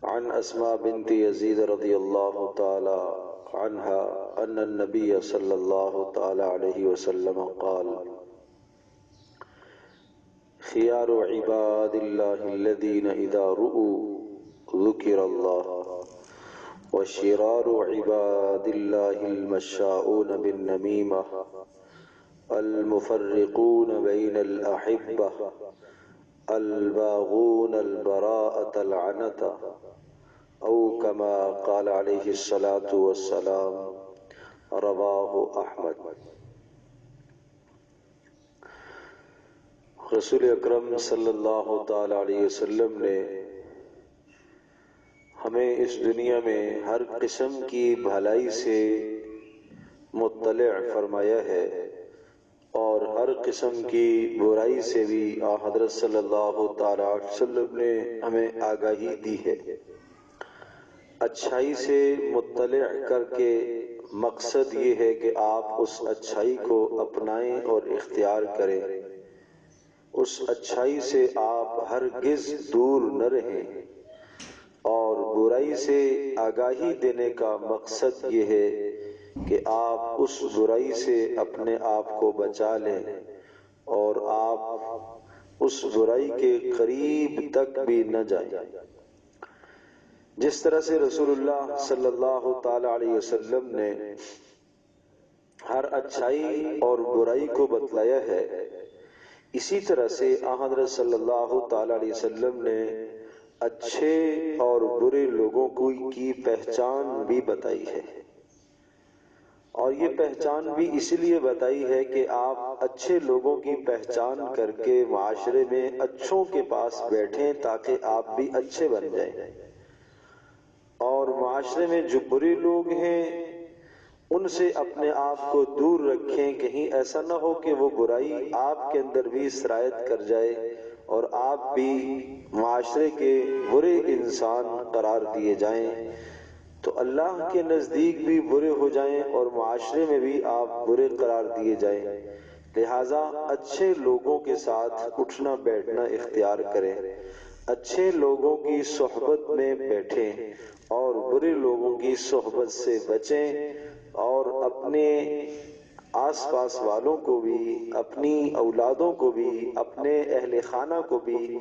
عن اسماء بنت يزيد رضي الله تعالى عنها أن النبي صلى الله تعالى عليه وسلم قال: خيار عباد الله الذين إذا رؤوا ذكر الله، وشرار عباد الله المشاؤون بالنميمة المفرقون بين الأحبة الباغون البراءة العنة، أو كما قال عليه الصلاة والسلام. رواه احمد۔ رسول اکرم صلی اللہ تعالی علیہ وسلم نے ہمیں اس دنیا میں ہر قسم کی بھلائی سے مطلع فرمایا ہے اور ہر قسم کی برائی سے بھی حضرت صلی اللہ تعالی علیہ وسلم نے ہمیں آگاہی دی ہے۔ اچھائی سے مطلع کر کے مقصد یہ ہے کہ آپ اس اچھائی کو اپنائیں اور اختیار کریں، اس اچھائی سے آپ ہرگز دور نہ رہیں، اور برائی سے آگاہی دینے کا مقصد یہ ہے کہ آپ اس برائی سے اپنے آپ کو بچا لیں اور آپ اس برائی کے قریب تک بھی نہ جائیں۔ جس طرح سے رسول اللہ صلی اللہ تعالی علیہ وسلم نے ہر اچھائی اور برائی کو بتلایا ہے، اسی طرح سے حضرت صلی اللہ تعالی علیہ وسلم نے اچھے اور برے لوگوں کی پہچان بھی بتائی ہے، اور یہ پہچان بھی اس لیے بتائی ہے کہ آپ اچھے لوگوں کی پہچان کر کے معاشرے میں اچھوں کے پاس بیٹھیں تاکہ آپ بھی اچھے بن جائیں، اور معاشرے میں جو برے لوگ ہیں ان سے اپنے آپ کو دور رکھیں، کہیں ایسا نہ ہو کہ وہ برائی آپ کے اندر بھی سرایت کر جائے اور آپ بھی معاشرے کے برے انسان قرار دیے جائیں، تو اللہ کے نزدیک بھی برے ہو جائیں اور معاشرے میں بھی آپ برے قرار دیے جائیں۔ لہٰذا اچھے لوگوں کے ساتھ اٹھنا بیٹھنا اختیار کریں، اچھے لوگوں کی صحبت میں بیٹھیں اور برے لوگوں کی صحبت سے بچیں، اور اپنے آس پاس والوں کو بھی، اپنی اولادوں کو بھی، اپنے اہل خانہ کو بھی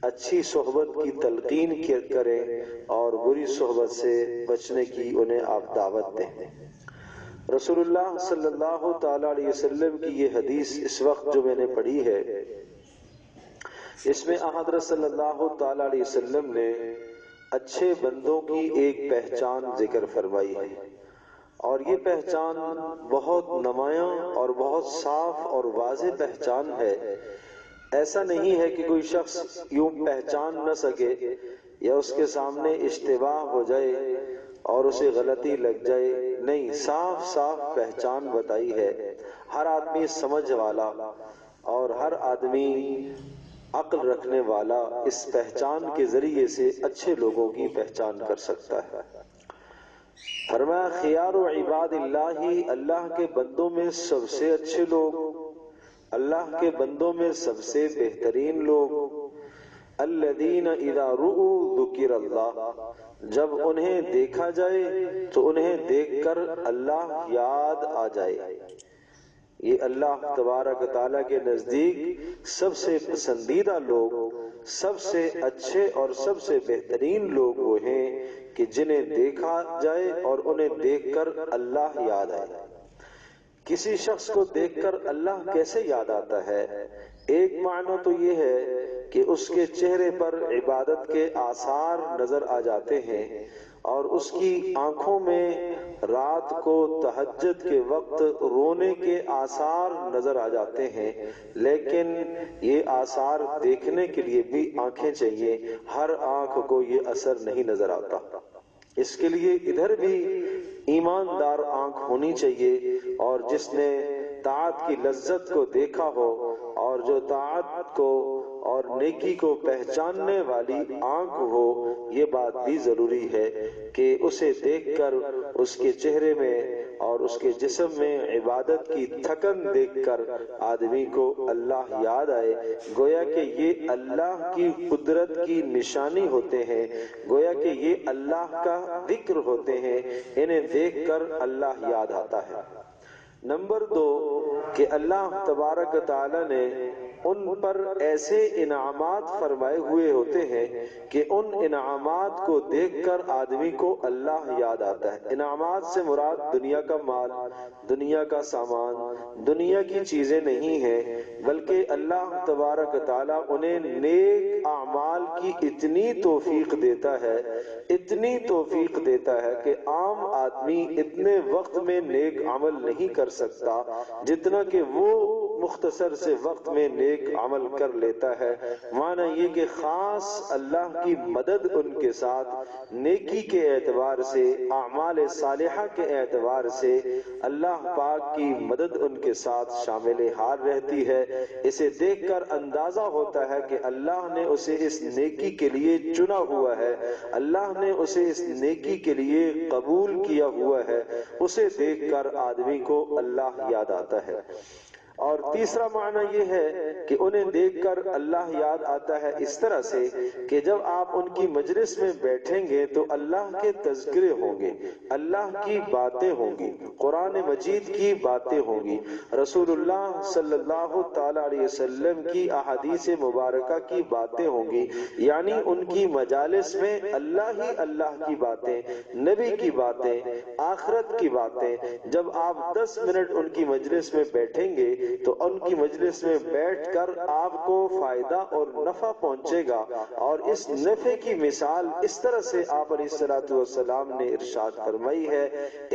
اچھی صحبت کی تلقین کریں اور بری صحبت سے بچنے کی انہیں آپ دعوت دیں۔ رسول اللہ صلی اللہ تعالی علیہ وسلم کی یہ حدیث اس وقت جو میں نے پڑھی ہے، اس میں حضرت صلی اللہ تعالی علیہ وسلم نے اچھے بندوں کی ایک پہچان ذکر فرمائی ہے، اور یہ پہچان بہت نمایاں اور بہت صاف اور واضح پہچان ہے۔ ایسا نہیں ہے کہ کوئی شخص یوں پہچان نہ سکے یا اس کے سامنے اشتباہ ہو جائے اور اسے غلطی لگ جائے، نہیں، صاف صاف پہچان بتائی ہے۔ ہر آدمی سمجھ والا اور ہر آدمی عقل رکھنے والا اس پہچان کے ذریعے سے اچھے لوگوں کی پہچان کر سکتا ہے۔ فرمایا خیار عباد اللہ، اللہ کے بندوں میں سب سے اچھے لوگ، اللہ کے بندوں میں سب سے بہترین لوگ، الذین اذا رؤوا ذکر اللہ، جب انہیں دیکھا جائے تو انہیں دیکھ کر اللہ یاد آ جائے۔ یہ اللہ تبارک تعالیٰ کے نزدیک سب سے پسندیدہ لوگ، سب سے اچھے اور سب سے بہترین لوگ وہ ہیں کہ جنہیں دیکھا جائے اور انہیں دیکھ کر اللہ یاد آئے۔ کسی شخص کو دیکھ کر اللہ کیسے یاد آتا ہے؟ ایک معنی تو یہ ہے کہ اس کے چہرے پر عبادت کے آثار نظر آ جاتے ہیں اور اس کی آنکھوں میں رات کو تہجد کے وقت رونے کے آثار نظر آ جاتے ہیں، لیکن یہ آثار دیکھنے کے لیے بھی آنکھیں چاہیے، ہر آنکھ کو یہ اثر نہیں نظر آتا۔ اس کے لیے ادھر بھی ایماندار آنکھ ہونی چاہیے، اور جس نے طاعت کی لذت کو دیکھا ہو اور جو طاعت کو اور نیکی کو پہچاننے والی آنکھ ہو، یہ بات بھی ضروری ہے کہ اسے دیکھ کر اس کے چہرے میں اور اس کے جسم میں عبادت کی تھکن دیکھ کر آدمی کو اللہ یاد آئے، گویا کہ یہ اللہ کی قدرت کی نشانی ہوتے ہیں، گویا کہ یہ اللہ کا ذکر ہوتے ہیں، انہیں دیکھ کر اللہ یاد آتا ہے۔ نمبر 2 کہ اللہ تبارک تعالی نے ان پر ایسے انعامات فرمائے ہوئے ہوتے ہیں کہ ان انعامات کو دیکھ کر آدمی کو اللہ یاد آتا ہے۔ انعامات سے مراد دنیا کا مال، دنیا کا سامان، دنیا کی چیزیں نہیں ہیں، بلکہ اللہ تبارک تعالی انہیں نیک اعمال کی اتنی توفیق دیتا ہے، اتنی توفیق دیتا ہے کہ عام آدمی اتنے وقت میں نیک عمل نہیں کر سکتا جتنا کہ وہ مختصر سے وقت میں نیک عمل کر لیتا ہے۔ معنی یہ کہ خاص اللہ کی مدد ان کے ساتھ نیکی کے اعتبار سے، اعمال صالحہ کے اعتبار سے اللہ پاک کی مدد ان کے ساتھ شامل حال رہتی ہے۔ اسے دیکھ کر اندازہ ہوتا ہے کہ اللہ نے اسے اس نیکی کے لیے چنا ہوا ہے، اللہ نے اسے اس نیکی کے لیے قبول کیا ہوا ہے، اسے دیکھ کر آدمی کو اللہ یاد آتا ہے۔ اور تیسرا معنی یہ ہے کہ انہیں دیکھ کر اللہ یاد آتا ہے اس طرح سے کہ جب آپ ان کی مجلس میں بیٹھیں گے تو اللہ کے تذکرے ہوں گے، اللہ کی باتیں ہوں گی، قرآن مجید کی باتیں ہوں گی، رسول اللہ صلی اللہ تعالی علیہ وسلم کی احادیث مبارکہ کی باتیں ہوں گی، یعنی ان کی مجالس میں اللہ ہی اللہ کی باتیں، نبی کی باتیں، آخرت کی باتیں۔ جب آپ 10 منٹ ان کی مجلس میں بیٹھیں گے تو ان کی مجلس میں بیٹھ کر آپ کو فائدہ اور نفع پہنچے گا، اور اس نفع کی مثال اس طرح سے آپ علیہ الصلوۃ والسلام نے ارشاد فرمائی ہے،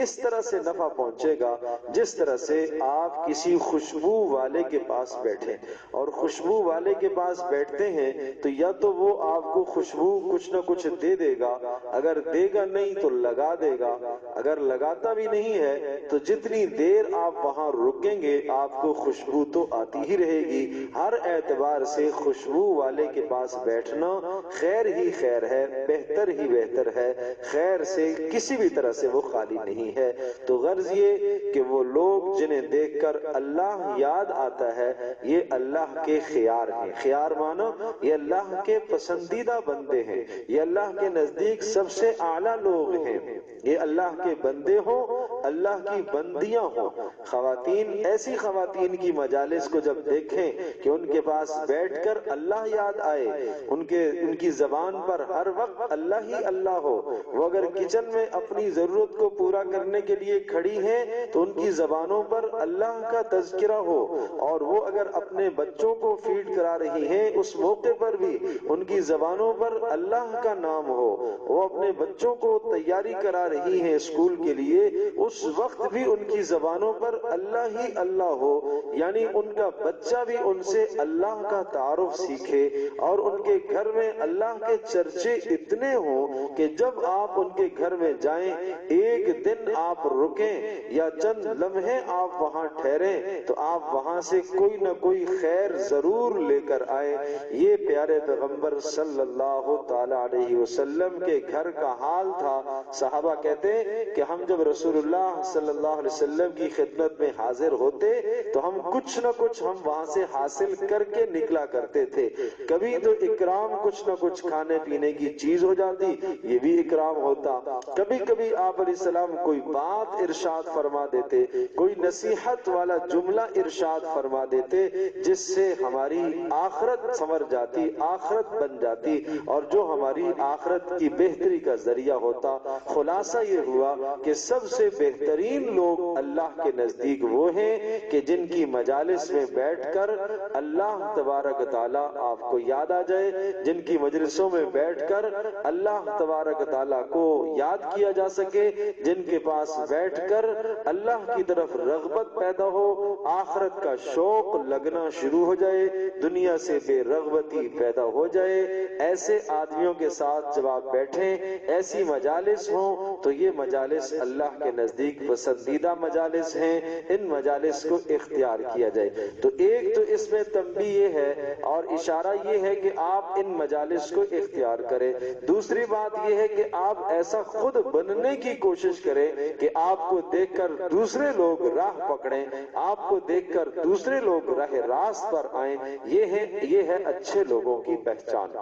اس طرح سے نفع پہنچے گا جس طرح سے آپ کسی خوشبو والے کے پاس بیٹھیں، اور خوشبو والے کے پاس بیٹھتے ہیں تو یا تو وہ آپ کو خوشبو کچھ نہ کچھ دے دے گا، اگر دے گا نہیں تو لگا دے گا، اگر لگاتا بھی نہیں ہے تو جتنی دیر آپ وہاں رکیں گے آپ کو خوشبو تو آتی ہی رہے گی۔ ہر اعتبار سے خوشبو والے کے پاس بیٹھنا خیر ہی خیر ہے، بہتر ہی بہتر ہے، خیر سے کسی بھی طرح سے وہ خالی نہیں ہے۔ تو غرض یہ کہ وہ لوگ جنہیں دیکھ کر اللہ یاد آتا ہے یہ اللہ کے خیار ہیں۔ خیار مانا یہ اللہ کے پسندیدہ بندے ہیں، یہ اللہ کے نزدیک سب سے اعلیٰ لوگ ہیں، یہ اللہ کے بندے ہوں، اللہ کی بندیاں ہوں۔ خواتین، ایسی خواتین کی مجالس کو جب دیکھیں کہ ان کے پاس بیٹھ کر اللہ یاد آئے، ان کی زبان پر ہر وقت اللہ ہی اللہ ہو، وہ اگر کچن میں اپنی ضرورت کو پورا کرنے کے لیے کھڑی ہیں تو ان کی زبانوں پر اللہ کا تذکرہ ہو، اور وہ اگر اپنے بچوں کو فیڈ کرا رہی ہیں اس موقع پر بھی ان کی زبانوں پر اللہ کا نام ہو، وہ اپنے بچوں کو تیاری کرا رہی ہیں اسکول کے لیے اس وقت بھی ان کی زبانوں پر اللہ ہی اللہ ہو، یعنی ان کا بچہ بھی ان سے اللہ کا تعارف سیکھے، اور ان کے گھر میں اللہ کے چرچے اتنے ہوں کہ جب آپ ان کے گھر میں جائیں، ایک دن آپ رکیں یا چند لمحے آپ وہاں ٹھہریں تو آپ وہاں سے کوئی نہ کوئی خیر ضرور لے کر آئے۔ یہ پیارے پیغمبر صلی اللہ تعالی علیہ وسلم کے گھر کا حال تھا۔ صحابہ کہتے ہیں کہ ہم جب رسول اللہ صلی اللہ علیہ وسلم کی خدمت میں حاضر ہوتے تو ہم کچھ نہ کچھ ہم وہاں سے حاصل کر کے نکلا کرتے تھے، کبھی تو اکرام کچھ نہ کچھ کھانے پینے کی چیز ہو جاتی، یہ بھی اکرام ہوتا، کبھی کبھی آپ علیہ السلام کوئی بات ارشاد فرما دیتے، کوئی نصیحت والا جملہ ارشاد فرما دیتے جس سے ہماری آخرت سنور جاتی، آخرت بن جاتی، اور جو ہماری آخرت کی بہتری کا ذریعہ ہوتا۔ خلاصہ یہ ہوا کہ سب سے بہترین لوگ اللہ کے نزدیک وہ ہیں کہ جن کی مجالس میں بیٹھ کر اللہ تبارک تعالیٰ آپ کو یاد آ جائے، جن کی مجلسوں میں بیٹھ کر اللہ تبارک تعالیٰ کو یاد کیا جا سکے، جن کے پاس بیٹھ کر اللہ کی طرف رغبت پیدا ہو، آخرت کا شوق لگنا شروع ہو جائے، دنیا سے بے رغبتی پیدا ہو جائے۔ ایسے آدمیوں کے ساتھ جب آپ بیٹھیں، ایسی مجالس ہوں تو یہ مجالس اللہ کے نزدیک پسندیدہ مجالس ہیں۔ ان مجالس کو اختیار اختیار کیا جائے۔ تو ایک تو اس میں تنبیہ یہ ہے اور اشارہ یہ ہے کہ آپ ان مجالس کو اختیار کریں۔ دوسری بات یہ ہے کہ آپ ایسا خود بننے کی کوشش کریں کہ آپ کو دیکھ کر دوسرے لوگ راہ پکڑیں، آپ کو دیکھ کر دوسرے لوگ راہ راست پر آئیں۔ یہ ہے اچھے لوگوں کی پہچان۔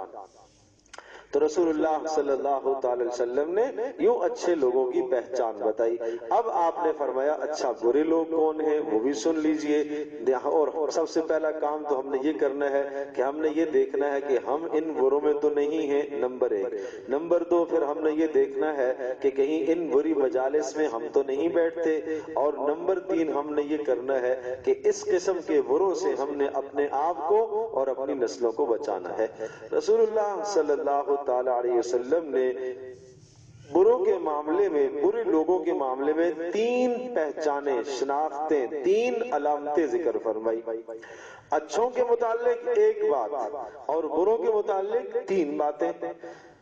تو رسول اللہ صلی اللہ تعالی وسلم نے یوں اچھے لوگوں کی پہچان بتائی۔ اب آپ نے فرمایا اچھا برے لوگ کون ہیں وہ بھی سن لیجئے، اور سب سے پہلا کام تو ہم نے یہ کرنا ہے کہ ہم نے یہ دیکھنا ہے کہ ہم ان بروں میں تو نہیں ہیں، نمبر ایک۔ نمبر دو، پھر ہم نے یہ دیکھنا ہے کہ کہیں ان بری مجالس میں ہم تو نہیں بیٹھتے، اور نمبر تین ہم نے یہ کرنا ہے کہ اس قسم کے بروں سے ہم نے اپنے آپ کو اور اپنی نسلوں کو بچانا ہے۔ رسول اللہ صلی اللہ تعالی علیہ وسلم نے بروں کے معاملے میں، برے لوگوں کے معاملے میں تین پہچانیں، شناختیں، تین علامتیں ذکر فرمائی۔ اچھوں کے متعلق ایک بات اور بروں کے متعلق تین باتیں۔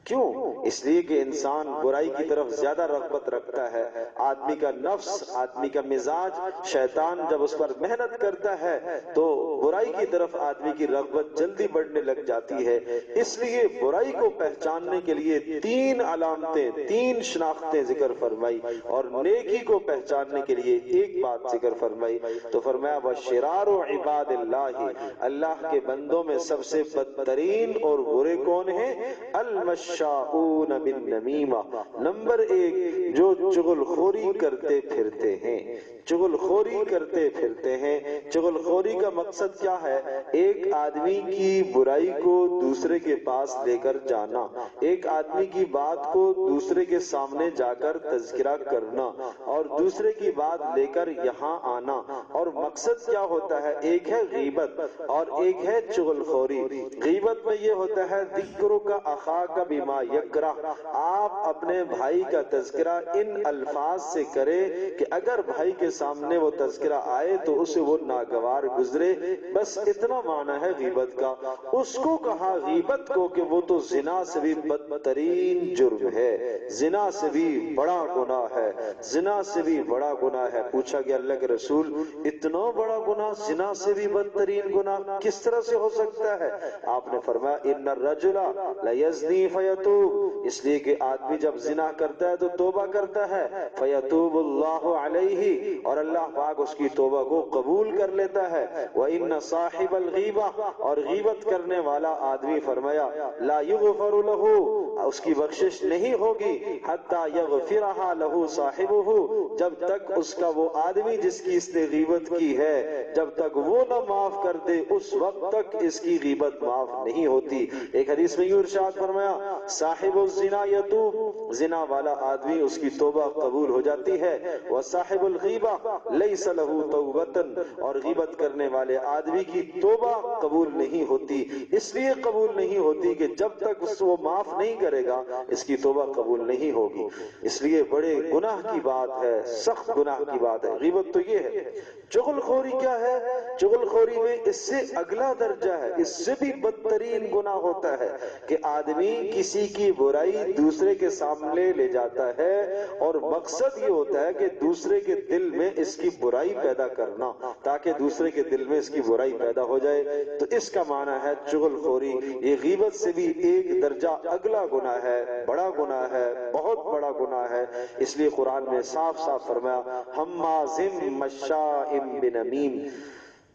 کیوں؟ اس لیے کہ انسان برائی کی طرف زیادہ رغبت رکھتا ہے۔ آدمی کا نفس، آدمی کا مزاج، شیطان جب اس پر محنت کرتا ہے تو برائی کی طرف آدمی کی رغبت جلدی بڑھنے لگ جاتی ہے۔ اس لیے برائی کو پہچاننے کے لیے تین علامتیں، تین شناختیں ذکر فرمائی، اور نیکی کو پہچاننے کے لیے ایک بات ذکر فرمائی۔ تو فرمایا وَشِرَارُ عِبَادِ اللَّهِ، اللہ کے بندوں میں سب سے بدترین اور برے کون ہیں؟ المشاؤون بالنمیمہ، نمبر ایک جو چغل خوری کرتے پھرتے ہیں، چغل خوری کرتے پھرتے ہیں۔ چغل خوری کا مقصد کیا ہے؟ ایک آدمی کی برائی کو دوسرے کے پاس لے کر جانا، ایک آدمی کی بات کو دوسرے کے سامنے جا کر تذکرہ کرنا، اور دوسرے کی بات لے کر یہاں آنا، اور مقصد کیا ہوتا ہے؟ ایک ہے غیبت اور ایک ہے چغل خوری۔ غیبت میں یہ ہوتا ہے ذکر کا اخاک بما یکرہ، آپ اپنے بھائی کا تذکرہ ان الفاظ سے کرے کہ اگر بھائی کے سامنے وہ تذکرہ آئے تو اسے وہ ناگوار گزرے، بس اتنا معنی ہے غیبت کا۔ اس کو کہا غیبت کو کہ وہ تو زنا سے بھی بدترین جرم ہے، زنا سے بھی بڑا گناہ ہے، زنا سے بھی بڑا گناہ ہے۔ پوچھا گیا اللہ کے رسول اتنا بڑا گناہ، زنا سے بھی بدترین گناہ کس طرح سے ہو سکتا ہے؟ آپ نے فرمایا ان الرجل لیزنی فیتوب، اس لیے کہ آدمی جب زنا کرتا ہے تو توبہ کرتا ہے، فیتوب اللہ علیہ، اور اللہ پاک اس کی توبہ کو قبول کر لیتا ہے۔ وَإِنَّ صَاحِبَ الْغِیبَةِ، اور غیبت کرنے والا آدمی فرمایا لا یغفر لہ، اس کی بخشش نہیں ہوگی، حتی یغفرہا لہ صاحبہ، جب تک اس کا وہ آدمی جس کی اس نے غیبت کی ہے جب تک وہ نہ معاف کر دے اس وقت تک اس کی غیبت معاف نہیں ہوتی۔ ایک حدیث میں یوں ارشاد فرمایا صاحب الزنا یتوب، زنا والا آدمی اس کی توبہ قبول ہو جاتی ہے، وصاحب الغیبہ لیس لہ توبۃ، اور غیبت کرنے والے آدمی کی توبہ قبول نہیں ہوتی۔ اس لیے قبول نہیں ہوتی کہ جب تک اس وہ معاف نہیں کرے گا اس کی توبہ قبول نہیں ہوگی۔ اس لیے بڑے گناہ کی بات ہے، سخت گناہ کی بات ہے غیبت۔ تو یہ ہے چغل خوری کیا ہے؟ چغل خوری میں اس سے اگلا درجہ ہے، اس سے بھی بدترین گناہ ہوتا ہے کہ آدمی کسی کی برائی دوسرے کے سامنے لے جاتا ہے، اور مقصد یہ ہوتا ہے کہ دوسرے کے دل میں اس کی برائی پیدا کرنا، تاکہ دوسرے کے دل میں اس کی برائی پیدا ہو جائے۔ تو اس کا معنی ہے چغل خوری۔ یہ غیبت سے بھی ایک درجہ اگلا گناہ ہے، بڑا گناہ ہے، بہت بڑا گناہ ہے۔ اس لیے قرآن میں صاف صاف فرمایا ہمازٍ مشاء بنمیم،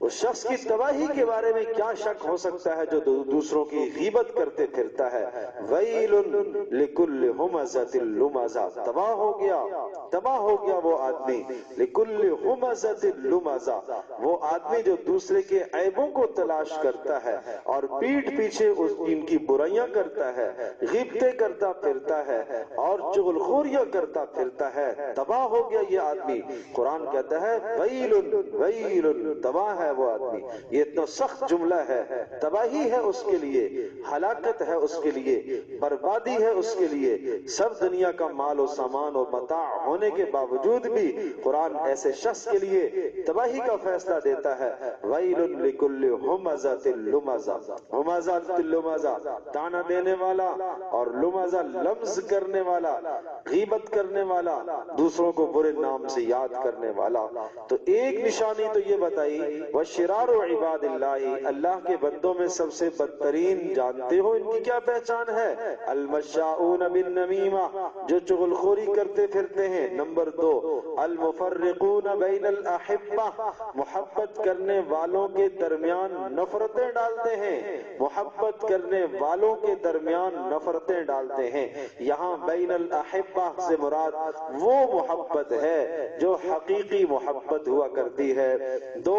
اس شخص کی تباہی کے بارے میں کیا شک ہو سکتا ہے جو دوسروں کی غیبت کرتے پھرتا ہے۔ ویل لکل ہمزۃ لمزہ، تباہ ہو گیا، تباہ ہو گیا وہ آدمی، لکل ہمزۃ لمزہ، وہ آدمی جو دوسرے کے عیبوں کو تلاش کرتا ہے اور پیٹھ پیچھے ان کی برائیاں کرتا ہے، غیبتیں کرتا پھرتا ہے اور چغل خوریاں کرتا پھرتا ہے، تباہ ہو گیا یہ آدمی۔ قرآن کہتا ہے ویل، ویل، تباہ ہے ہے وہ آدمی، یہ اتنا سخت جملہ ہے، تباہی ہے اس کے لیے، ہلاکت ہے اس کے لیے، بربادی ہے اس کے لیے، سب دنیا کا مال و سامان و متاع ہونے کے باوجود بھی قرآن ایسے شخص کے لیے تباہی کا فیصلہ دیتا ہے۔ وَيْلٌ لِكُلِّ ہُمَزَةٍ لُمَزَةٍ، ہُمَزَةٍ لُمَزَةٍ، تانا دینے والا، اور لمزہ لمز کرنے والا، غیبت کرنے والا، دوسروں کو برے نام سے یاد کرنے والا۔ تو ایک نشانی تو یہ بتائی، وَشِرَارُ عِبَادِ اللَّهِ، اللہ کے بندوں میں سب سے بدترین جانتے ہو ان کی کیا پہچان ہے؟ الْمَشَّاؤُونَ بِالنَّمِیمَةِ، جو چغلخوری کرتے پھرتے ہیں۔ نمبر 2، الْمُفَرِّقُونَ بَيْنَ الْأَحِبَّةِ، محبت کرنے والوں کے درمیان نفرتیں ڈالتے ہیں، محبت کرنے والوں کے درمیان نفرتیں ڈالتے ہیں۔ یہاں بین الاحبہ سے مراد وہ محبت ہے جو حقیقی محبت ہوا کرتی ہے۔ دو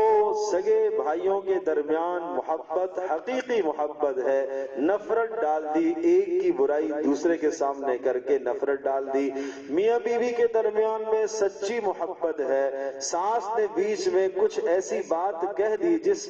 سگے بھائیوں کے درمیان محبت حقیقی محبت ہے، نفرت ڈال دی، ایک کی برائی دوسرے کے سامنے کر کے نفرت ڈال دی۔ میاں بیوی کے درمیان میں سچی محبت ہے، ساس نے بیچ میں کچھ ایسی بات کہہ دی جس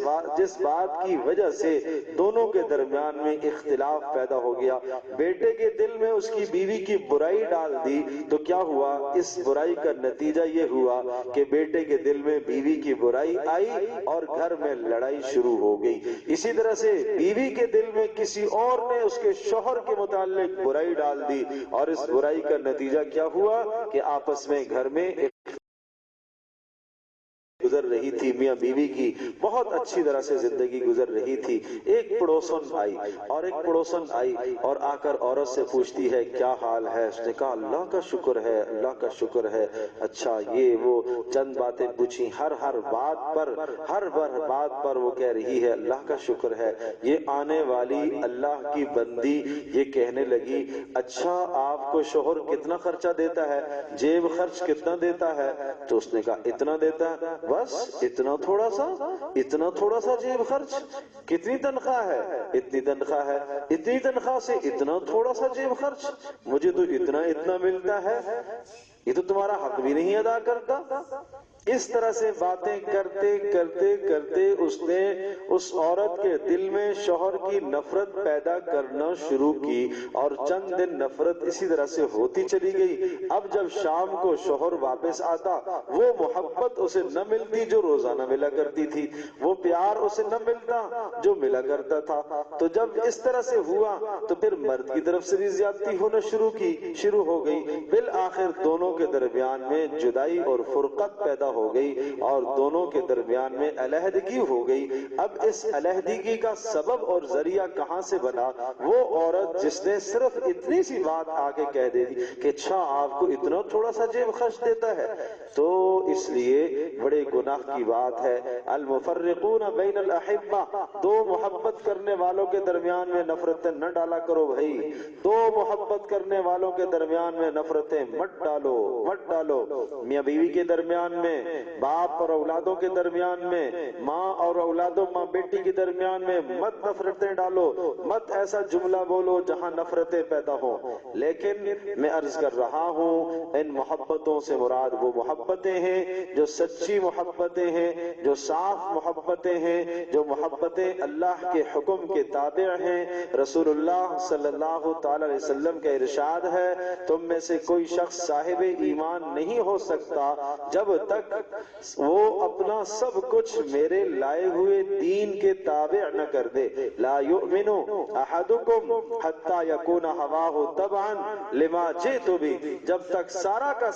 بات کی وجہ سے دونوں کے درمیان میں اختلاف پیدا ہو گیا، بیٹے کے دل میں اس کی بیوی کی برائی ڈال دی تو کیا ہوا؟ اس برائی کا نتیجہ یہ ہوا کہ بیٹے کے دل میں بیوی کی برائی آئی اور گھر میں لڑائی شروع ہو گئی۔ اسی طرح سے بیوی کے دل میں کسی اور نے اس کے شوہر کے متعلق برائی ڈال دی اور اس برائی کا نتیجہ کیا ہوا کہ آپس میں گھر میں گزر رہی تھی، میاں بیوی کی بہت اچھی طرح سے زندگی گزر رہی تھی۔ ایک پڑوسن آئی اور آ کر عورت سے پوچھتی ہے کیا حال ہے؟ اس نے کہا اللہ کا شکر ہے، اللہ کا شکر ہے۔ اچھا، یہ وہ چند باتیں پوچھی، ہر بات پر وہ کہہ رہی ہے اللہ کا شکر ہے۔ یہ آنے والی اللہ کی بندی یہ کہنے لگی اچھا آپ کو شوہر کتنا خرچہ دیتا ہے، جیب خرچ کتنا دیتا ہے؟ تو اس نے کہا اتنا دیتا ہے۔ بس اتنا تھوڑا سا جیب خرچ؟ کتنی تنخواہ ہے؟ اتنی تنخواہ ہے۔ اتنی تنخواہ سے اتنا تھوڑا سا جیب خرچ؟ مجھے تو اتنا ملتا ہے، یہ تو تمہارا حق بھی نہیں ادا کرتا۔ اس طرح سے باتیں کرتے کرتے اس نے اس عورت کے دل میں شوہر کی نفرت پیدا کرنا شروع کی اور چند دن نفرت اسی طرح سے ہوتی چلی گئی۔ اب جب شام کو شوہر واپس آتا وہ محبت اسے نہ ملتی جو روزانہ ملا کرتی تھی، وہ پیار اسے نہ ملتا جو ملا کرتا تھا۔ تو جب اس طرح سے ہوا تو پھر مرد کی طرف سے بھی زیادتی ہونا شروع ہو گئی۔ بالآخر دونوں کے درمیان میں جدائی اور فرقت پیدا ہو گئی اور دونوں کے درمیان میں علیحدگی ہو گئی۔ اب اس علیحدگی کا سبب اور ذریعہ کہاں سے بنا؟ وہ عورت جس نے صرف اتنی سی بات آگے کہہ دے دی کہ اچھا آپ کو اتنا تھوڑا سا جیب خرچ دیتا ہے، تو اس لیے بڑے گناہ کی بات ہے۔ المفرقون بین الاحبہ، دو محبت کرنے والوں کے درمیان میں نفرتیں نہ ڈالا کرو بھائی، دو محبت کرنے والوں کے درمیان میں نفرتیں مت ڈالو۔ میاں بیوی کے درمیان میں، باپ اور اولادوں کے درمیان میں، ماں اور اولادوں ماں بیٹی کے درمیان میں مت نفرتیں ڈالو، مت ایسا جملہ بولو جہاں نفرتیں پیدا ہوں۔ لیکن میں عرض کر رہا ہوں ان محبتوں سے مراد وہ محبتیں ہیں جو سچی محبتیں ہیں، جو صاف محبتیں ہیں، جو محبتیں اللہ کے حکم کے تابع ہیں۔ رسول اللہ صلی اللہ تعالی علیہ وسلم کا ارشاد ہے تم میں سے کوئی شخص صاحب ایمان نہیں ہو سکتا جب تک وہ اپنا سب کچھ میرے لائے ہوئے دین کے تابع نہ کر دے۔ لا یؤمن احدکم حتی یکون ہواہ تبعا لما جئت بہ، جب تک سارا کا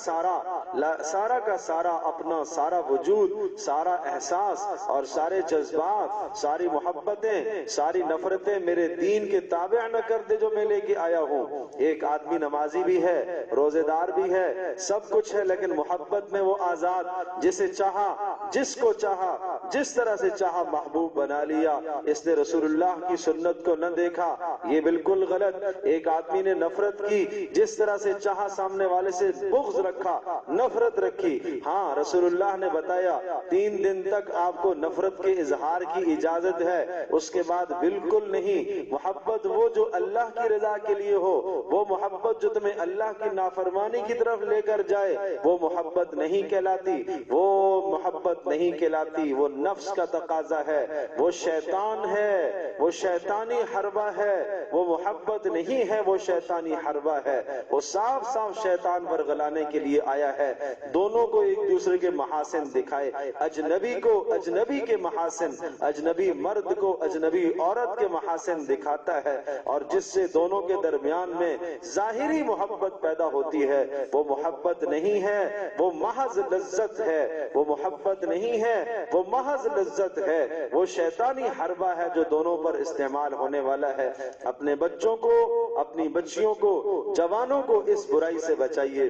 سارا اپنا سارا وجود، سارا احساس اور سارے جذبات، ساری محبتیں، ساری نفرتیں میرے دین کے تابع نہ کر دے جو میں لے کے آیا ہوں۔ ایک آدمی نمازی بھی ہے، روزے دار بھی ہے، سب کچھ ہے، لیکن محبت میں وہ آزاد، جسے چاہا، جس کو چاہا، جس طرح سے چاہا محبوب بنا لیا۔ اس نے رسول اللہ کی سنت کو نہ دیکھا، یہ بالکل غلط۔ ایک آدمی نے نفرت کی، جس طرح سے چاہا سامنے والے سے بغض رکھا، نفرت رکھی۔ ہاں رسول اللہ نے بتایا 3 دن تک آپ کو نفرت کے اظہار کی اجازت ہے، اس کے بعد بالکل نہیں۔ محبت وہ جو اللہ کی رضا کے لیے ہو، وہ محبت محبت جو تمہیں اللہ کی نافرمانی کی طرف لے کر جائے وہ محبت نہیں کہلاتی، وہ محبت نہیں کہلاتی، وہ نفس کا تقاضا ہے، وہ شیطان ہے، وہ شیطانی حربہ ہے، وہ محبت نہیں ہے، وہ شیطانی حربہ ہے، وہ صاف صاف شیطان ورغلانے کے لیے آیا ہے۔ دونوں کو ایک دوسرے کے محاسن دکھائے، اجنبی کو اجنبی کے محاسن، اجنبی مرد کو اجنبی عورت کے محاسن دکھاتا ہے، اور جس سے دونوں کے درمیان میں ظاہری محبت پیدا ہوتی ہے وہ محبت نہیں ہے، وہ محض لذت ہے، وہ محبت نہیں ہے، وہ محض لذت ہے، وہ شیطانی حربہ ہے جو دونوں پر استعمال ہونے والا ہے۔ اپنے بچوں کو، اپنی بچیوں کو، جوانوں کو اس برائی سے بچائیے۔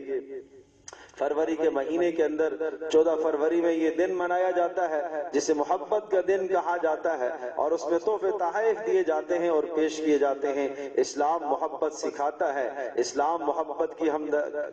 فروری کے مہینے کے اندر 14 فروری میں یہ دن منایا جاتا ہے جسے محبت کا دن کہا جاتا ہے، اور اس میں تحفے تحائف دیے جاتے ہیں اور پیش کیے جاتے ہیں۔ اسلام محبت سکھاتا ہے، اسلام محبت کی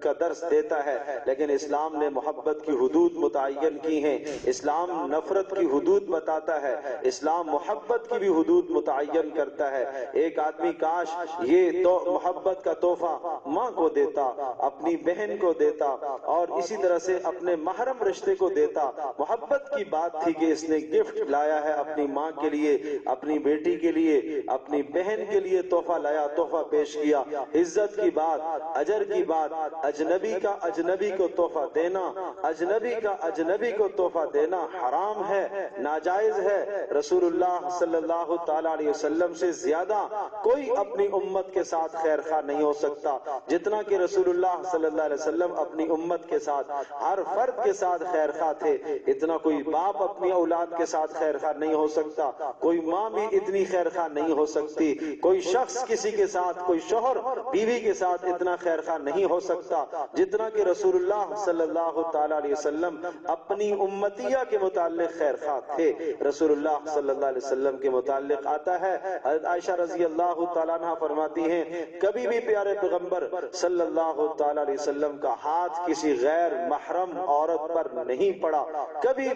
کا درس دیتا ہے، لیکن اسلام نے محبت کی حدود متعین کی ہیں۔ اسلام نفرت کی حدود بتاتا ہے، اسلام محبت کی بھی حدود متعین کرتا ہے۔ ایک آدمی کاش یہ تو محبت کا تحفہ ماں کو دیتا، اپنی بہن کو دیتا، اور اسی طرح سے اپنے محرم رشتے کو دیتا۔ محبت کی بات تھی کہ اس نے گفٹ لایا ہے اپنی ماں کے لیے، اپنی بیٹی کے لیے، اپنی بہن کے لیے تحفہ لایا، تحفہ پیش کیا۔ عزت کی بات، اجر کی بات، اجنبی کا اجنبی کو تحفہ دینا، اجنبی کا اجنبی کو تحفہ دینا حرام ہے، ناجائز ہے۔ رسول اللہ صلی اللہ تعالی علیہ وسلم سے زیادہ کوئی اپنی امت کے ساتھ خیر خواہ نہیں ہو سکتا جتنا کہ رسول اللہ صلی اللہ علیہ وسلم اپنی امت کے ساتھ، ہر فرد کے ساتھ خیر خواہ تھے۔ اتنا کوئی باپ اپنی اولاد کے ساتھ خیر خواہ نہیں ہو سکتا، کوئی ماں بھی اتنی خیر خواہ نہیں ہو سکتی، کوئی شخص کسی کے ساتھ، کوئی شوہر بیوی کے ساتھ اتنا خیر خواہ نہیں ہو سکتا جتنا کہ رسول اللہ صلی اللہ تعالی علیہ وسلم اپنی امتیہ کے متعلق خیر خواہ تھے۔ رسول اللہ صلی اللہ علیہ وسلم کے متعلق آتا ہے، حضرت عائشہ رضی اللہ تعالیٰ عنہ فرماتی ہیں کبھی بھی پیارے پیغمبر صلی اللہ تعالی علیہ وسلم کا ہاتھ کسی غیر محرم عورت پر نہیں پڑا، کبھی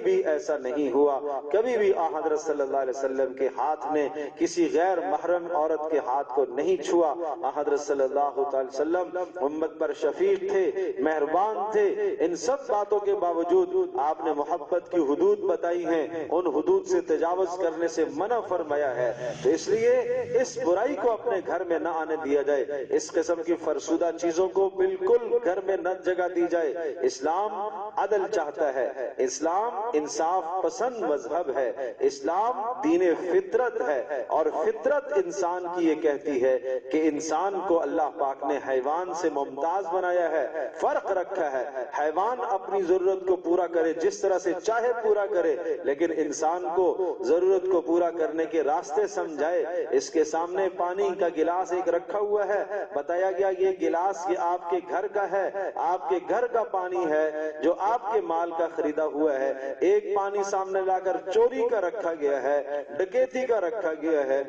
بھی ایسا نہیں ہوا، کبھی بھی حضرت صلی اللہ علیہ وسلم کے ہاتھ نے کسی غیر محرم عورت کے ہاتھ کو نہیں چھوا۔ حضرت صلی اللہ علیہ وسلم امت پر شفیق تھے، مہربان تھے، ان سب باتوں کے باوجود آپ نے محبت کی حدود بتائی ہیں، ان حدود سے تجاوز کرنے سے منع فرمایا ہے۔ تو اس لیے اس برائی کو اپنے گھر میں نہ آنے دیا جائے، اس قسم کی فرسودہ چیزوں کو بالکل گھر میں نہ جگہ دی جائے۔ اسلام عدل چاہتا ہے، اسلام انصاف پسند مذہب ہے، اسلام دین فطرت ہے، اور فطرت انسان کی یہ کہتی ہے کہ انسان کو اللہ پاک نے حیوان سے ممتاز بنایا ہے، فرق رکھا ہے۔ حیوان اپنی ضرورت کو پورا کرے جس طرح سے چاہے پورا کرے، لیکن انسان کو ضرورت کو پورا کرنے کے راستے سمجھائے۔ اس کے سامنے پانی کا گلاس ایک رکھا ہوا ہے، بتایا گیا یہ گلاس یہ آپ کے گھر کا ہے، آپ کے گھر کا پانی ہے جو آپ کے مال کا خریدا ہوا ہے۔ ایک پانی سامنے لا کر چوری کا رکھا گیا ہے، ڈکیتی کا رکھا گیا ہے،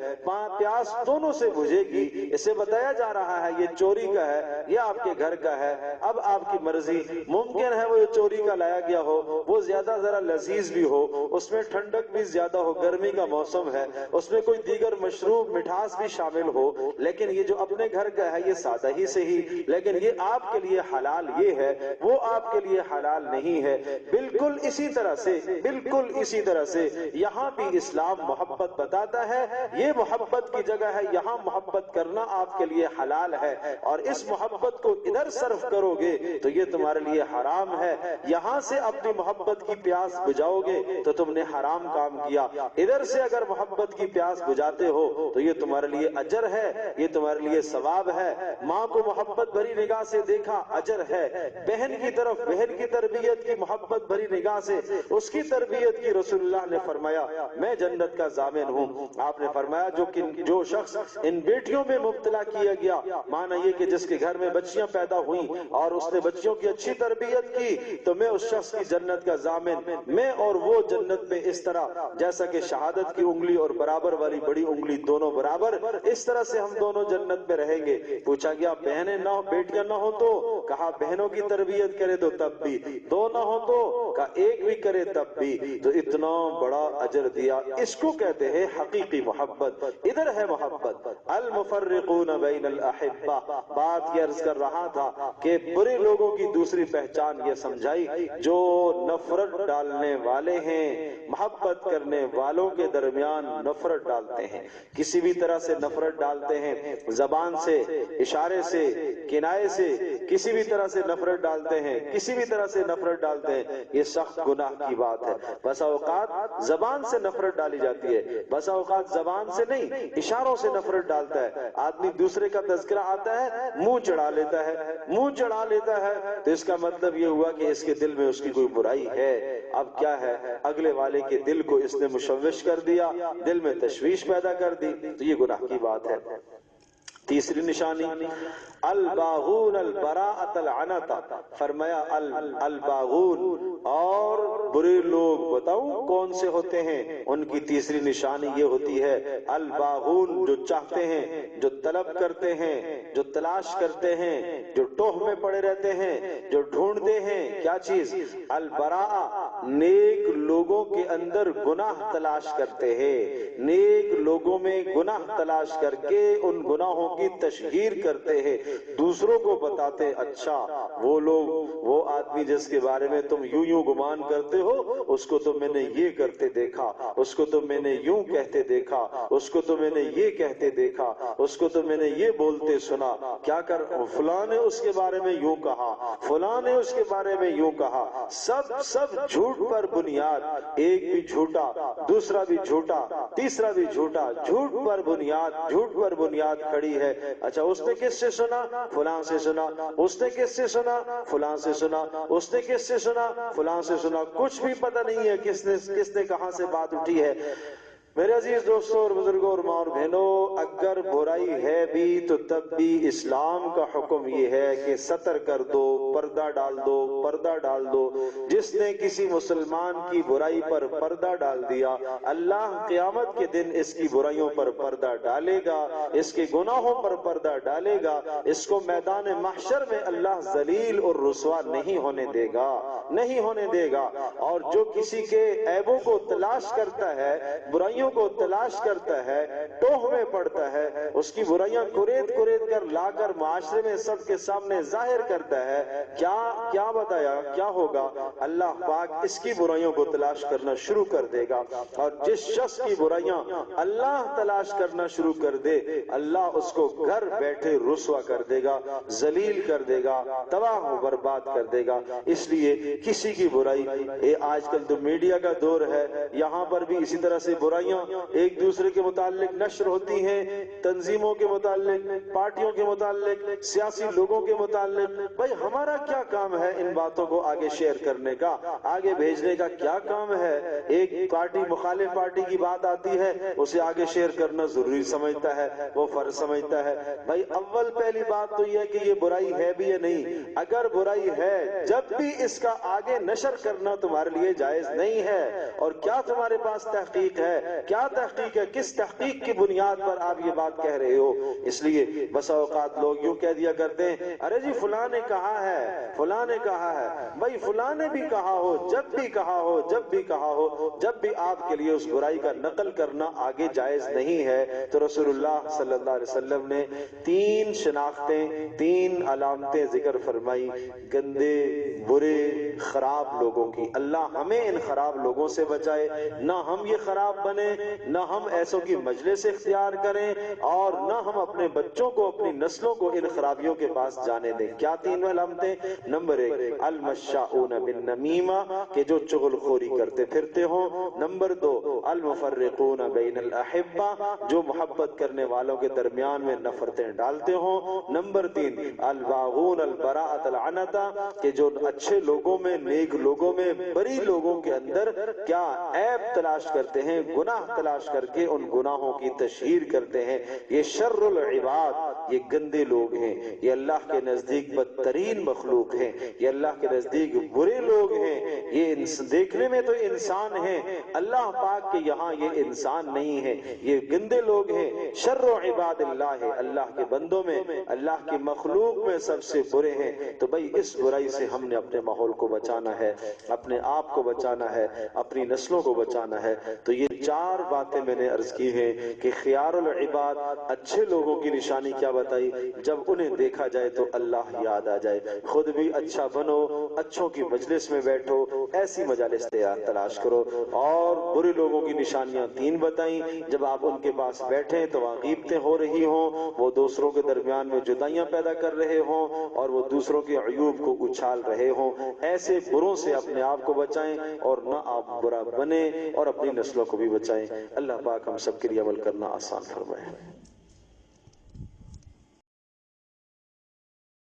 پیاس دونوں سے بجھے گی۔ اسے بتایا جا رہا ہے یہ چوری کا ہے، یہ آپ کے گھر کا ہے، اب آپ کی مرضی۔ ممکن ہے وہ چوری کا لایا گیا ہو، وہ زیادہ ذرا لذیذ بھی ہو، اس میں ٹھنڈک بھی زیادہ ہو، گرمی کا موسم ہے، اس میں کوئی دیگر مشروب مٹھاس بھی شامل ہو، لیکن یہ جو اپنے گھر کا ہے یہ سادہ ہی سے ہی، لیکن یہ آپ کے لیے حلال یہ ہے، وہ آپ کے لیے حلال نہیں ہے۔ بالکل اسی طرح سے یہاں بھی اسلام محبت بتاتا ہے، یہ محبت کی جگہ ہے، یہاں محبت کرنا آپ کے لیے حلال ہے، اور اس محبت کو ادھر صرف کرو گے تو یہ تمہارے لیے حرام ہے۔ یہاں سے اپنی محبت کی پیاس بجھاؤ گے تو تم نے حرام کام کیا، ادھر سے اگر محبت کی پیاس بجھاتے ہو تو یہ تمہارے لیے اجر ہے، یہ تمہارے لیے ثواب ہے۔ ماں کو محبت بھری نگاہ سے دیکھا، اجر ہے۔ بہن کی طرف، بہن کی تربیت کی محبت بھری نگاہ سے اس کی تربیت کی، رسول اللہ نے فرمایا میں جنت کا ضامن ہوں۔ آپ نے فرمایا جو شخص ان بیٹیوں میں مبتلا کیا گیا، مانا یہ کہ جس کے گھر میں بچیاں پیدا ہوئیں اور اس نے بچیوں کی اچھی تربیت کی، تو میں اس شخص کی جنت کا ضامن، میں اور وہ جنت میں اس طرح جیسا کہ شہادت کی انگلی اور برابر والی بڑی انگلی دونوں برابر، اس طرح سے ہم دونوں جنت میں رہیں گے۔ پوچھا گیا بہنیں نہ ہو، بیٹیاں نہ ہو تو؟ کہا بہنوں کی تربیت کرے تو تب بھی، دو نہ ہو تو کا ایک بھی کرے تب بھی تو اتنا بڑا اجر دیا. اس کو کہتے ہیں حقیقی محبت. ادھر ہے محبت. المفرقون بین الاحبہ. بات یہ عرض کر رہا تھا کہ برے لوگوں کی دوسری پہچان یہ سمجھائی جو نفرت ڈالنے والے ہیں، محبت کرنے والوں کے درمیان نفرت ڈالتے ہیں، کسی بھی طرح سے نفرت ڈالتے ہیں، زبان سے، اشارے سے، کنائے سے، کسی بھی طرح سے نفرت ڈالتے ہیں، کسی بھی طرح سے نفرت ڈالتے ہیں. یہ سخت گناہ کی بات ہے. بسا اوقات زبان سے نفرت ڈالی جاتی ہے، بسا اوقات زبان سے نہیں اشاروں سے نفرت ڈالتا ہے. آدمی دوسرے کا تذکرہ آتا ہے منہ چڑھا لیتا ہے، منہ چڑھا لیتا ہے تو اس کا مطلب یہ ہوا کہ اس کے دل میں اس کی کوئی برائی ہے. اب کیا ہے، اگلے والے کے دل کو اس نے مشوش کر دیا، دل میں تشویش پیدا کر دی، تو یہ گناہ کی بات ہے. تیسری نشانی الباغون البراءۃ العنت. فرمایا الباغون، اور برے لوگ بتاؤں کون سے ہوتے ہیں؟ ان کی تیسری نشانی یہ ہوتی ہے الباغون، جو چاہتے ہیں، جو طلب کرتے ہیں، جو تلاش کرتے ہیں، جو ٹوہ میں پڑے رہتے ہیں، جو ڈھونڈتے ہیں. کیا چیز؟ البراء، نیک لوگوں کے اندر گناہ تلاش کرتے ہیں، نیک لوگوں میں گناہ تلاش کر کے ان گناہوں کی تشہیر کرتے ہیں، دوسروں کو بتاتے اچھا وہ لوگ، وہ آدمی جس کے بارے میں تم یوں یوں گمان کرتے ہو، اس کو تو میں نے یہ کرتے دیکھا، اس کو تو میں نے یوں کہتے دیکھا، اس کو تو میں نے یہ کہتے دیکھا، اس کو تو میں نے یہ بولتے سنا. کیا کر فلاں نے اس کے بارے میں یوں کہا، فلاں نے اس کے بارے میں یوں کہا. سب جھوٹ پر بنیاد، ایک بھی جھوٹا، دوسرا بھی جھوٹا، تیسرا بھی جھوٹا، جھوٹ پر بنیاد، جھوٹ پر بنیاد کھڑی ہے. اچھا اس نے کس سے سنا؟ فلاں سے سنا. اس نے کس سے سنا؟ فلاں سے سنا. اس نے کس سے سنا؟ فلاں سے سنا. کچھ بھی پتہ نہیں ہے کس نے کہاں سے بات اٹھی ہے. میرے عزیز دوستوں اور بزرگوں اور ماں اور بہنوں، اگر برائی ہے بھی تو تب بھی اسلام کا حکم یہ ہے کہ ستر کر دو، پردہ ڈال دو، پردہ ڈال دو. جس نے کسی مسلمان کی برائی پر پردہ ڈال دیا، اللہ قیامت کے دن اس کی برائیوں پر پردہ ڈالے گا، اس کے گناہوں پر پردہ ڈالے گا. اس کو میدان محشر میں اللہ ذلیل اور رسوا نہیں ہونے دے گا، نہیں ہونے دے گا. اور جو کسی کے عیبوں کو تلاش کرتا ہے، برائیوں کو تلاش کرتا ہے، ٹوہ میں پڑتا ہے، اس کی برائیاں قرید کر لا کر معاشرے میں سب کے سامنے ظاہر کرتا ہے، کیا بتایا کیا ہوگا؟ اللہ پاک اس کی برائیوں کو تلاش کرنا شروع کر دے گا. اور جس شخص کی برائیاں اللہ تلاش کرنا شروع کر دے، اللہ اس کو گھر بیٹھے رسوا کر دے گا، ذلیل کر دے گا، تباہ و برباد کر دے گا. اس لیے کسی کی برائی، آج کل تو میڈیا کا دور ہے، یہاں پر بھی اسی طرح سے برائیاں ایک دوسرے کے متعلق نشر ہوتی ہیں، تنظیموں کے متعلق، پارٹیوں کے متعلق، سیاسی لوگوں کے متعلق. بھائی ہمارا کیا کام ہے ان باتوں کو آگے شیئر کرنے کا، آگے بھیجنے کا؟ کیا کام ہے؟ ایک پارٹی مخالف پارٹی کی بات آتی ہے، اسے آگے شیئر کرنا ضروری سمجھتا ہے، وہ فرض سمجھتا ہے. بھائی اول پہلی بات تو یہ ہے کہ یہ برائی ہے بھی یا نہیں. اگر برائی ہے، جب بھی اس کا آگے نشر کرنا تمہارے لیے جائز نہیں ہے. اور کیا تمہارے پاس تحقیق ہے؟ کیا تحقیق ہے؟ کس تحقیق کی بنیاد پر آپ یہ بات کہہ رہے ہو؟ اس لیے بسا اوقات لوگ یوں کہہ دیا کرتے ہیں، ارے جی فلاں نے کہا ہے، فلاں نے کہا ہے. بھائی فلاں نے بھی کہا ہو، جب بھی کہا ہو، جب بھی کہا ہو، جب بھی آپ کے لیے اس برائی کا نقل کرنا آگے جائز نہیں ہے، تو رسول اللہ صلی اللہ علیہ وسلم نے 3 شناختیں، 3 علامتیں ذکر فرمائی گندے، برے، خراب لوگوں کی. اللہ ہمیں ان خراب لوگوں سے بچائے، نہ ہم یہ خراب بنے، نہ ہم ایسوں کی مجلس اختیار کریں، اور نہ ہم اپنے بچوں کو، اپنی نسلوں کو ان خرابیوں کے پاس جانے دیں. کیا 3 علامتیں؟ نمبر 1 المشاؤون بالنمیمہ، کہ جو چغل خوری کرتے پھرتے ہوں. نمبر 2 المفرقون بین الاحبہ، جو محبت کرنے والوں کے درمیان میں نفرتیں ڈالتے ہوں. نمبر 3 الباغون البراءۃ العنت، کہ جو اچھے لوگوں میں، نیک لوگوں میں، بری لوگوں کے اندر کیا عیب تلاش کرتے ہیں، گناہ تلاش کر کے ان گناہوں کی تشہیر کرتے ہیں. یہ شر العباد، یہ گندے لوگ ہیں، یہ اللہ کے نزدیک بدترین مخلوق ہیں، یہ اللہ کے نزدیک برے لوگ ہیں، یہ دیکھنے میں تو انسان ہیں، اللہ پاک کے یہاں یہ انسان نہیں ہے، یہ گندے لوگ ہیں، شر عباد اللہ ہے، اللہ کے بندوں میں، اللہ کی مخلوق میں سب سے برے ہیں۔ تو بھئی اس برائی سے ہم نے اپنے ماحول کو بچانا ہے، اپنے آپ کو بچانا ہے، اپنی نسلوں کو بچانا ہے۔ تو یہ 4 باتیں میں نے عرض کی ہیں کہ خیار العباد، اچھے لوگوں کی نشانی کیا بتائی؟ جب انہیں دیکھا جائے تو اللہ یاد آ جائے، خود بھی اچھا بنو، اچھوں کی مجلس میں بیٹھو، ایسی مجالس تلاش کرو۔ اور برے لوگوں کی نشانیاں 3 بتائیں، جب آپ ان کے پاس بیٹھیں تو وہاں غیبتیں ہو رہی ہوں، وہ دوسروں کے درمیان میں جدائیاں پیدا کر رہے ہوں اور وہ دوسروں کے عیوب کو اچھال رہے ہوں، ایسے بروں سے اپنے آپ کو بچائیں اور نہ آپ برا بنیں، اور اپنی نسلوں کو بھی بچائیں۔ اللہ پاک ہم سب کے لیے عمل کرنا آسان فرمائے۔